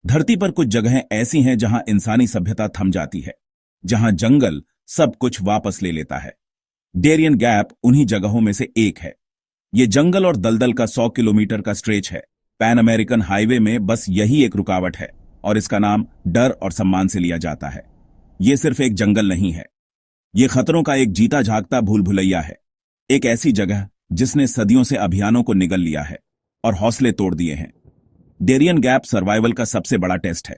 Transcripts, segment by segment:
धरती पर कुछ जगहें ऐसी हैं जहां इंसानी सभ्यता थम जाती है, जहां जंगल सब कुछ वापस ले लेता है। डेरियन गैप उन्हीं जगहों में से एक है। ये जंगल और दलदल का 100 किलोमीटर का स्ट्रेच है। पैन अमेरिकन हाईवे में बस यही एक रुकावट है और इसका नाम डर और सम्मान से लिया जाता है। ये सिर्फ एक जंगल नहीं है, ये खतरों का एक जीता जागता भूल भुलैया है। एक ऐसी जगह जिसने सदियों से अभियानों को निगल लिया है और हौसले तोड़ दिए हैं। डेरियन गैप सर्वाइवल का सबसे बड़ा टेस्ट है।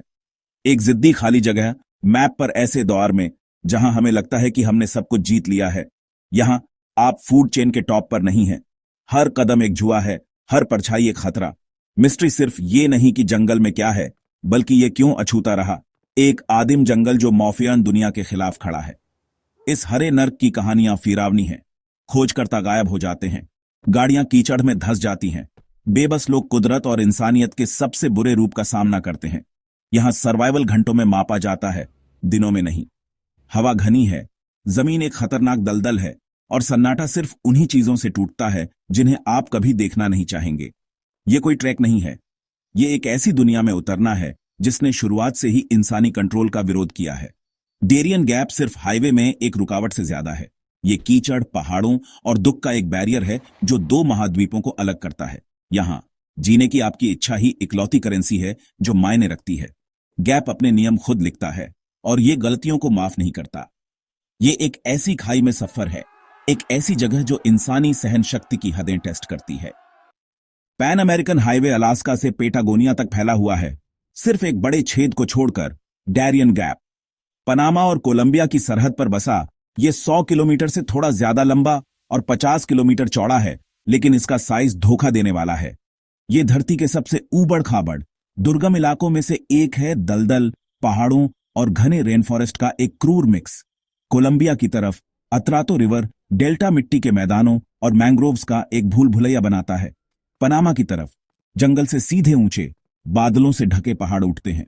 एक जिद्दी खाली जगह मैप पर ऐसे दौर में जहां हमें लगता है कि हमने सब कुछ जीत लिया है। यहां आप फूड चेन के टॉप पर नहीं हैं। हर कदम एक जुआ है, हर परछाई एक खतरा। मिस्ट्री सिर्फ ये नहीं कि जंगल में क्या है, बल्कि ये क्यों अछूता रहा। एक आदिम जंगल जो मौफियान दुनिया के खिलाफ खड़ा है। इस हरे नर्क की कहानियां फिरावनी हैं। खोजकर्ता गायब हो जाते हैं, गाड़ियां कीचड़ में धंस जाती हैं, बेबस लोग कुदरत और इंसानियत के सबसे बुरे रूप का सामना करते हैं। यहां सर्वाइवल घंटों में मापा जाता है, दिनों में नहीं। हवा घनी है, जमीन एक खतरनाक दलदल है और सन्नाटा सिर्फ उन्हीं चीजों से टूटता है जिन्हें आप कभी देखना नहीं चाहेंगे। ये कोई ट्रैक नहीं है, ये एक ऐसी दुनिया में उतरना है जिसने शुरुआत से ही इंसानी कंट्रोल का विरोध किया है। डेरियन गैप सिर्फ हाईवे में एक रुकावट से ज्यादा है। ये कीचड़, पहाड़ों और दुख का एक बैरियर है जो दो महाद्वीपों को अलग करता है। यहां जीने की आपकी इच्छा ही इकलौती करेंसी है जो मायने रखती है। गैप अपने नियम खुद लिखता है और ये गलतियों को माफ नहीं करता। ये एक ऐसी खाई में सफर है, एक ऐसी जगह जो इंसानी सहन शक्ति की हदें टेस्ट करती है। पैन अमेरिकन हाईवे अलास्का से पेटागोनिया तक फैला हुआ है, सिर्फ एक बड़े छेद को छोड़कर। डेरियन गैप पनामा और कोलंबिया की सरहद पर बसा ये 100 किलोमीटर से थोड़ा ज्यादा लंबा और 50 किलोमीटर चौड़ा है, लेकिन इसका साइज धोखा देने वाला है। ये धरती के सबसे ऊबड़ खाबड़ दुर्गम इलाकों में से एक है। दलदल, पहाड़ों और घने रेन फॉरेस्ट का एक क्रूर मिक्स। कोलंबिया की तरफ अतरातो रिवर डेल्टा मिट्टी के मैदानों और मैंग्रोव्स का एक भूल भुलैया बनाता है। पनामा की तरफ जंगल से सीधे ऊंचे बादलों से ढके पहाड़ उठते हैं।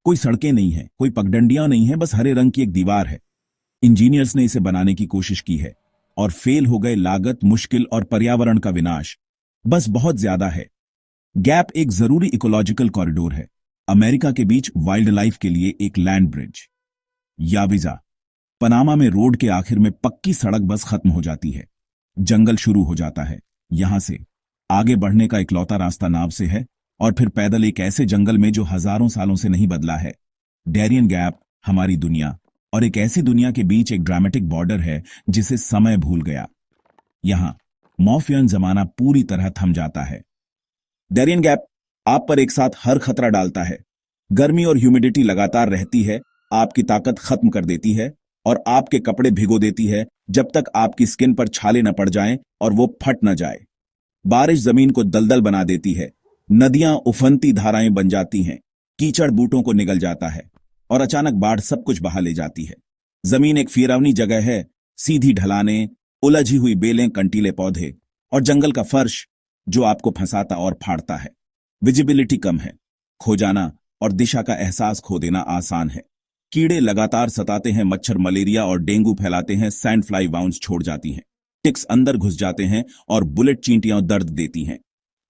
कोई सड़कें नहीं है, कोई पगडंडियां नहीं है, बस हरे रंग की एक दीवार है। इंजीनियर्स ने इसे बनाने की कोशिश की है और फेल हो गए। लागत, मुश्किल और पर्यावरण का विनाश बस बहुत ज्यादा है। गैप एक जरूरी इकोलॉजिकल कॉरिडोर है, अमेरिका के बीच वाइल्ड लाइफ के लिए एक लैंड ब्रिज। याविजा पनामा में रोड के आखिर में पक्की सड़क बस खत्म हो जाती है, जंगल शुरू हो जाता है। यहां से आगे बढ़ने का इकलौता रास्ता नाव से है और फिर पैदल एक ऐसे जंगल में जो हजारों सालों से नहीं बदला है। डेरियन गैप हमारी दुनिया और एक ऐसी दुनिया के बीच एक ड्रामेटिक बॉर्डर है जिसे समय भूल गया। यहां मॉर्फियन जमाना पूरी तरह थम जाता है। डेरियन गैप आप पर एक साथ हर खतरा डालता है। गर्मी और ह्यूमिडिटी लगातार रहती है, आपकी ताकत खत्म कर देती है और आपके कपड़े भिगो देती है जब तक आपकी स्किन पर छाले न पड़ जाएं और वो फट न जाए। बारिश जमीन को दलदल बना देती है, नदियां उफनती धाराएं बन जाती हैं, कीचड़ बूटों को निगल जाता है और अचानक बाढ़ सब कुछ बहा ले जाती है। जमीन एक फिरौनी जगह है, सीधी ढलानें, उलझी हुई बेलें, कंटीले पौधे और जंगल का फर्श जो आपको फंसाता और फाड़ता है। विजिबिलिटी कम है, खो जाना और दिशा का एहसास खो देना आसान है। कीड़े लगातार सताते हैं, मच्छर मलेरिया और डेंगू फैलाते हैं, सैंड फ्लाई बाउंस छोड़ जाती हैं, टिक्स अंदर घुस जाते हैं और बुलेट चींटियां दर्द देती हैं।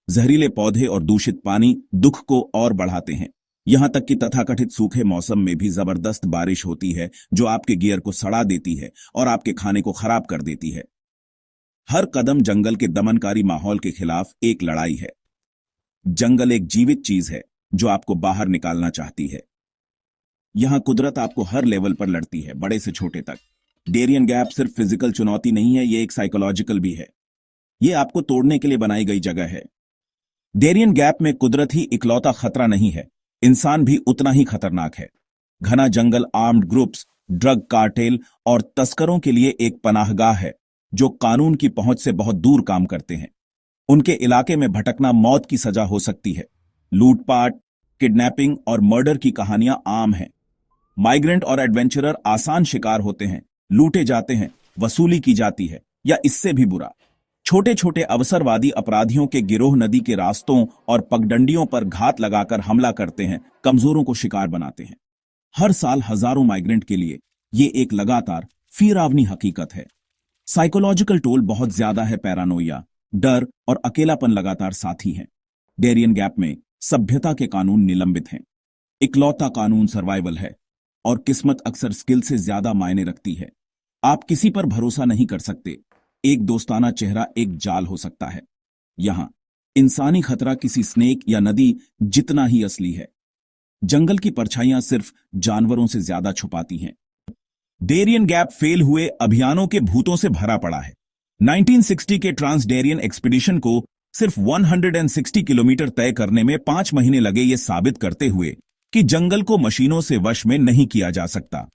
जहरीले पौधे और दूषित पानी दुख को और बढ़ाते हैं। यहां तक कि तथाकथित सूखे मौसम में भी जबरदस्त बारिश होती है जो आपके गियर को सड़ा देती है और आपके खाने को खराब कर देती है। हर कदम जंगल के दमनकारी माहौल के खिलाफ एक लड़ाई है। जंगल एक जीवित चीज है जो आपको बाहर निकालना चाहती है। यहां कुदरत आपको हर लेवल पर लड़ती है, बड़े से छोटे तक। डेरियन गैप सिर्फ फिजिकल चुनौती नहीं है, ये एक साइकोलॉजिकल भी है। ये आपको तोड़ने के लिए बनाई गई जगह है। डेरियन गैप में कुदरत ही इकलौता खतरा नहीं है, इंसान भी उतना ही खतरनाक है। घना जंगल आर्म्ड ग्रुप्स, ड्रग कार्टेल और तस्करों के लिए एक पनाहगाह है जो कानून की पहुंच से बहुत दूर काम करते हैं। उनके इलाके में भटकना मौत की सजा हो सकती है। लूटपाट, किडनैपिंग और मर्डर की कहानियां आम हैं। माइग्रेंट और एडवेंचरर आसान शिकार होते हैं, लूटे जाते हैं, वसूली की जाती है या इससे भी बुरा। छोटे छोटे अवसरवादी अपराधियों के गिरोह नदी के रास्तों और पगडंडियों पर घात लगाकर हमला करते हैं, कमजोरों को शिकार बनाते हैं। हर साल हजारों माइग्रेंट के लिए ये एक लगातार फिरावनी हकीकत है। साइकोलॉजिकल टोल बहुत ज्यादा है। पैरानोइया, डर और अकेलापन लगातार साथी हैं। डेरियन गैप में सभ्यता के कानून निलंबित हैं। इकलौता कानून सर्वाइवल है, और किस्मत अक्सर स्किल से ज्यादा मायने रखती है। आप किसी पर भरोसा नहीं कर सकते। एक दोस्ताना चेहरा एक जाल हो सकता है। यहां इंसानी खतरा किसी स्नेक या नदी जितना ही असली है। जंगल की परछाइयां सिर्फ जानवरों से ज्यादा छुपाती हैं। डेरियन गैप फेल हुए अभियानों के भूतों से भरा पड़ा है। 1960 के ट्रांस डेरियन एक्सपीडिशन को सिर्फ 160 किलोमीटर तय करने में 5 महीने लगे, ये साबित करते हुए कि जंगल को मशीनों से वश में नहीं किया जा सकता।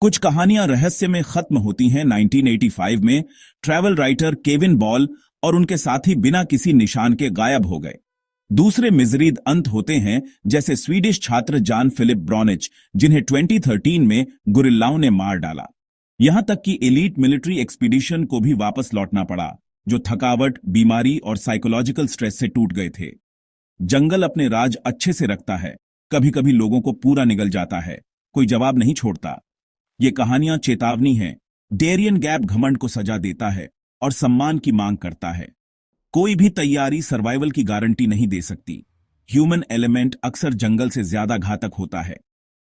कुछ कहानियां रहस्य में खत्म होती हैं। 1985 में ट्रैवल राइटर केविन बॉल और उनके साथी बिना किसी निशान के गायब हो गए। दूसरे मिजरीद अंत होते हैं, जैसे स्वीडिश छात्र जान फिलिप ब्रॉनिच, जिन्हें 2013 में गुरिल्लाओं ने मार डाला। यहां तक कि एलीट मिलिट्री एक्सपीडिशन को भी वापस लौटना पड़ा, जो थकावट, बीमारी और साइकोलॉजिकल स्ट्रेस से टूट गए थे। जंगल अपने राज अच्छे से रखता है, कभी कभी लोगों को पूरा निगल जाता है, कोई जवाब नहीं छोड़ता। ये कहानियां चेतावनी हैं। डेरियन गैप घमंड को सजा देता है और सम्मान की मांग करता है। कोई भी तैयारी सर्वाइवल की गारंटी नहीं दे सकती। ह्यूमन एलिमेंट अक्सर जंगल से ज्यादा घातक होता है।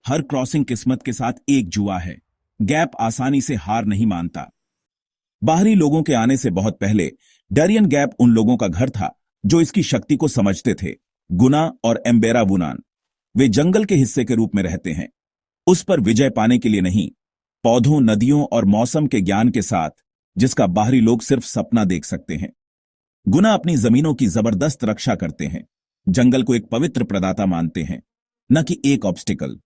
हर क्रॉसिंग किस्मत के साथ एक जुआ है। गैप आसानी से हार नहीं मानता। बाहरी लोगों के आने से बहुत पहले डेरियन गैप उन लोगों का घर था जो इसकी शक्ति को समझते थे। गुना और एम्बेरा वुनान, वे जंगल के हिस्से के रूप में रहते हैं, उस पर विजय पाने के लिए नहीं, पौधों, नदियों और मौसम के ज्ञान के साथ, जिसका बाहरी लोग सिर्फ सपना देख सकते हैं। गुना अपनी जमीनों की जबरदस्त रक्षा करते हैं, जंगल को एक पवित्र प्रदाता मानते हैं, न कि एक ऑब्स्टिकल।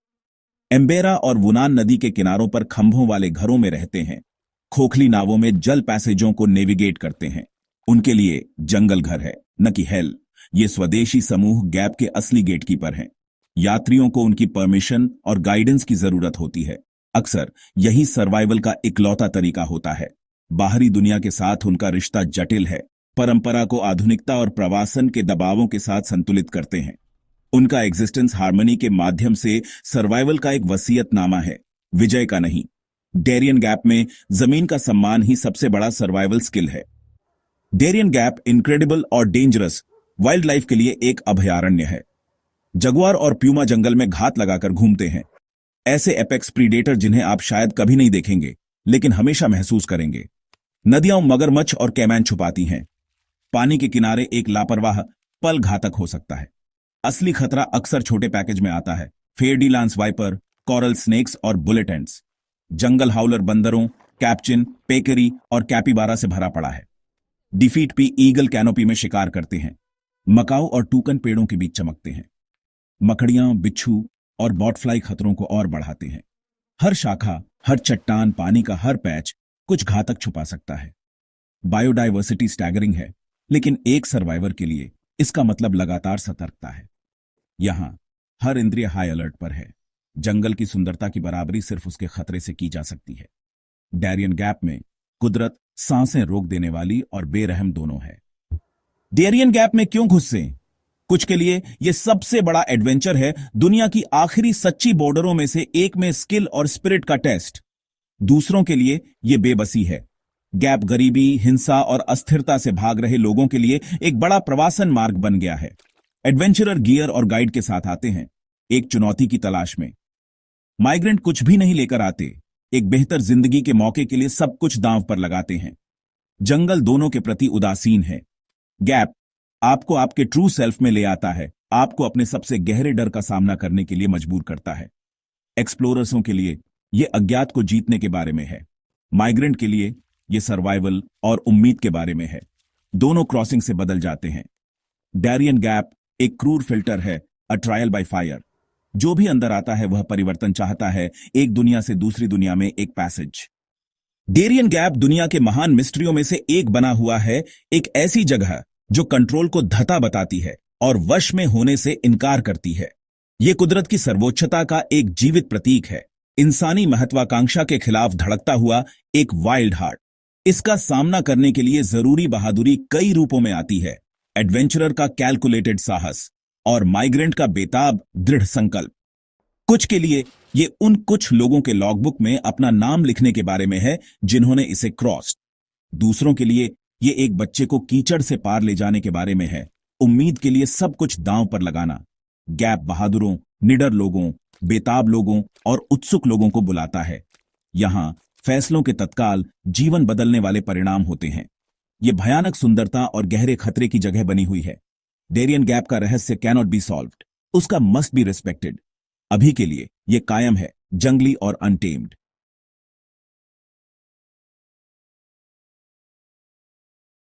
एम्बेरा और वुनान नदी के किनारों पर खंभों वाले घरों में रहते हैं, खोखली नावों में जल पैसेजों को नेविगेट करते हैं। उनके लिए जंगल घर है, न कि हेल। ये स्वदेशी समूह गैप के असली गेटकीपर हैं। यात्रियों को उनकी परमिशन और गाइडेंस की जरूरत होती है। अक्सर यही सर्वाइवल का इकलौता तरीका होता है। बाहरी दुनिया के साथ उनका रिश्ता जटिल है, परंपरा को आधुनिकता और प्रवासन के दबावों के साथ संतुलित करते हैं। उनका एग्जिस्टेंस हार्मनी के माध्यम से सर्वाइवल का एक वसीयतनामा है, विजय का नहीं। डेरियन गैप में जमीन का सम्मान ही सबसे बड़ा सर्वाइवल स्किल है। डेरियन गैप इनक्रेडिबल और डेंजरस वाइल्ड लाइफ के लिए एक अभयारण्य है। जगुआर और प्यूमा जंगल में घात लगाकर घूमते हैं, ऐसे एपेक्स प्रीडेटर जिन्हें आप शायद कभी नहीं देखेंगे लेकिन हमेशा महसूस करेंगे। नदियां मगरमच्छ और कैमैन छुपाती हैं। पानी के किनारे एक लापरवाह पल घातक हो सकता है। असली खतरा अक्सर छोटे पैकेज में आता है। फेयरडीलांस वाइपर, कोरल स्नेक्स और बुलेट एंड्स। जंगल हाउलर बंदरों, कैप्चिन, पेकरी और कैपिबारा से भरा पड़ा है। डिफीट पी ईगल कैनोपी में शिकार करते हैं। मकाऊ और टूकन पेड़ों के बीच चमकते हैं। मकड़ियां, बिच्छू और बॉटफ्लाई खतरों को और बढ़ाते हैं। हर शाखा, हर चट्टान, पानी का हर पैच कुछ घातक छुपा सकता है। बायोडायवर्सिटी स्टैगरिंग है, लेकिन एक सर्वाइवर के लिए इसका मतलब लगातार सतर्कता है। यहां हर इंद्रिय हाई अलर्ट पर है। जंगल की सुंदरता की बराबरी सिर्फ उसके खतरे से की जा सकती है। डेरियन गैप में कुदरत सांसें रोक देने वाली और बेरहम दोनों है। डेरियन गैप में क्यों घुसे? कुछ के लिए यह सबसे बड़ा एडवेंचर है, दुनिया की आखिरी सच्ची बॉर्डरों में से एक में स्किल और स्पिरिट का टेस्ट। दूसरों के लिए यह बेबसी है। गैप गरीबी, हिंसा और अस्थिरता से भाग रहे लोगों के लिए एक बड़ा प्रवासन मार्ग बन गया है। एडवेंचरर गियर और गाइड के साथ आते हैं, एक चुनौती की तलाश में। माइग्रेंट कुछ भी नहीं लेकर आते, एक बेहतर जिंदगी के मौके के लिए सब कुछ दांव पर लगाते हैं। जंगल दोनों के प्रति उदासीन है। गैप आपको आपके ट्रू सेल्फ में ले आता है, आपको अपने सबसे गहरे डर का सामना करने के लिए मजबूर करता है। एक्सप्लोरर्सों के लिए यह अज्ञात को जीतने के बारे में है। माइग्रेंट के लिए यह सर्वाइवल और उम्मीद के बारे में है। दोनों क्रॉसिंग से बदल जाते हैं। डेरियन गैप एक क्रूर फिल्टर है, अ ट्रायल बाय फायर। जो भी अंदर आता है वह परिवर्तन चाहता है, एक दुनिया से दूसरी दुनिया में एक पैसेज। डेरियन गैप दुनिया के महान मिस्ट्रियों में से एक बना हुआ है, एक ऐसी जगह जो कंट्रोल को धता बताती है और वश में होने से इनकार करती है। यह कुदरत की सर्वोच्चता का एक जीवित प्रतीक है, इंसानी महत्वाकांक्षा के खिलाफ धड़कता हुआ एक वाइल्ड हार्ट। इसका सामना करने के लिए जरूरी बहादुरी कई रूपों में आती है। एडवेंचरर का कैलकुलेटेड साहस और माइग्रेंट का बेताब दृढ़ संकल्प। कुछ के लिए ये उन कुछ लोगों के लॉगबुक में अपना नाम लिखने के बारे में है जिन्होंने इसे क्रॉस्ड। दूसरों के लिए ये एक बच्चे को कीचड़ से पार ले जाने के बारे में है, उम्मीद के लिए सब कुछ दांव पर लगाना। गैप बहादुरों, निडर लोगों, बेताब लोगों और उत्सुक लोगों को बुलाता है। यहां फैसलों के तत्काल जीवन बदलने वाले परिणाम होते हैं। ये भयानक सुंदरता और गहरे खतरे की जगह बनी हुई है। डेरियन गैप का रहस्य कैनॉट बी सॉल्व्ड, उसका मस्ट बी रिस्पेक्टेड। अभी के लिए ये कायम है, जंगली और अनटेम्ड।